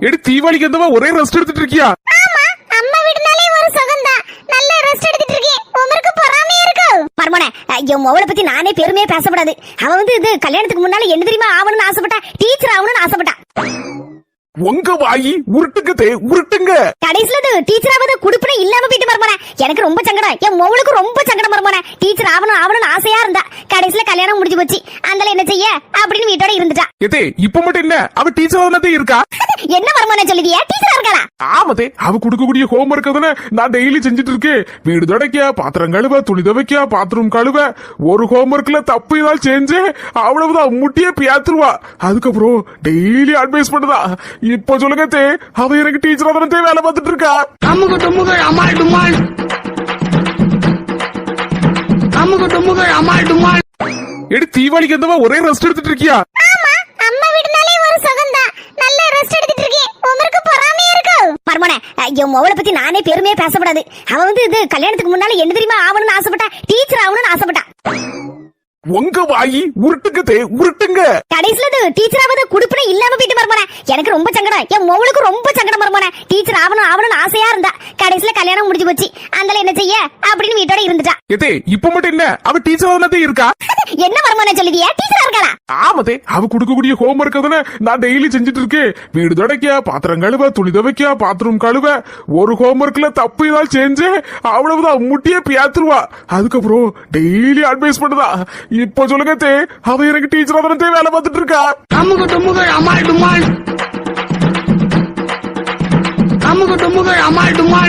Eddy தீபாவளிக்கு வந்தவா ஒரே rest எடுத்துட்டு இருக்கியா? ஆமா, அம்மா வீடுனாலே ஒரு சுகம்தான். நல்ல ரெஸ்ட் எடுத்துட்டு இருக்கேன். உமருக்கு பொறாமையா இருக்கு. மர்மோனே, என் மோளை பத்தி நானே பெருமையா பேசப்படாது. அவ வந்து இது கல்யாணத்துக்கு முன்னால என்ன தெரியுமா ஆகணும்னு ஆசைப்பட்டா? டீச்சர் ஆகணும்னு ஆசைப்பட்டா. உங்க வாயி உருட்டுங்க உருட்டுங்க. கடைசில இது டீச்சர் ஆவது குடுப்பினை இல்லாம போயிட்டு மர்மோனே. எனக்கு ரொம்ப சங்கடம். என் மோளுக்கு ரொம்ப சங்கடம் மர்மோனே. டீச்சர் ஆகணும்னு ஆசையா இருந்தா. கடைசில கல்யாணம் முடிஞ்சு போச்சு. அந்தால என்ன செய்ய அப்படின்னு வீட்டோட இருந்துட்டா. எதே இப்ப மட்டும் என்ன அவ டீச்சர் ஆனதே இருக்கா? என்ன மர்மோனே சொல்லுதியா? டீச்சரா இருக்காளா? ஆமதே, அவ கொடுக்கக்கூடிய ஹோம்வொர்க் தானே நான் டெய்லி செஞ்சுட்டு இருக்கேன். வீடு துடைக்க, பாத்திரம் கழுவ, துணி துவைக்க, பாத்ரூம் கழுவ. ஒரு ஹோம்வொர்க்ல தப்பு ஏதாவது செஞ்சு அவ்வளவுதான் முட்டியே பியாத்துருவா. அதுக்கப்புறம் டெய்லி அட்வைஸ் பண்ணுதா. இப்ப சொல்லுங்க தே, அவ எனக்கு டீச்சரா தானே வேலை பார்த்துட்டு இருக்கா. அமுக டுமுக அமால் டுமால், அமுக டுமுக அமால் டுமால். எடி தீபாவளிக்கு வந்தவா ஒரே ரெஸ்ட் எடுத்துட்டு இருக்கியா? ஆமா, அம்மா வீடுனாலே ஒரு சுகம்தான். நல்ல ரெஸ்ட் எடுத்துட்டு இருக்கேன். உமருக்கு பொறாமையா இருக்கு. மர்மோனே, என் மோளை பத்தி நானே பெருமையா பேசப்படாது. அவ வந்து இது கல்யாணத்துக்கு முன்னால என்ன தெரியுமா ஆகணும்னு ஆசைப்பட்டா? டீச்சர் ஆகணும்னு ஆசைப்பட்டா. உங்க வாயி உருட்டுங்க உருட்டுங்க. கடைசில இது டீச்சர் ஆவது குடுப்பினை இல்லாம போயிட்டு மர்மோனே. எனக்கு ரொம்ப சங்கடம். என் மோளுக்கு ரொம்ப சங்கடம் மர்மோனே. டீச்சர் ஆகணும்னு ஆசையா இருந்தா. கடைசில கல்யாணம் முடிஞ்சு போச்சு. அந்தால என்ன செய்ய அப்படின்னு வீட்டோட இருந்துட்டா. எதே இப்ப மட்டும் என்ன அவ டீச்சர் ஆனதே இருக்கா? என்ன மர்மோனே சொல்லுதியா? டீச்சரா இருக்காளா? ஆமதே, அவ கொடுக்கக்கூடிய ஹோம்வொர்க் தானே நான் டெய்லி செஞ்சுட்டு இருக்கேன். வீடு துடைக்க, பாத்திரம் கழுவ, துணி துவைக்க, பாத்ரூம் கழுவ. ஒரு ஹோம்வொர்க்ல தப்பு ஏதாவது செஞ்சு அவ்வளவுதான் முட்டியே பியாத்துருவா. அதுக்கப்புறம் டெய்லி அட்வைஸ் பண்ணுதா. இப்ப சொல்லுங்க தே, அவ எனக்கு டீச்சரா தானே வேலை பார்த்துட்டு இருக்கா. அமுக டுமுக அமால் டுமால், அமுக டுமுக அமால் டுமால்.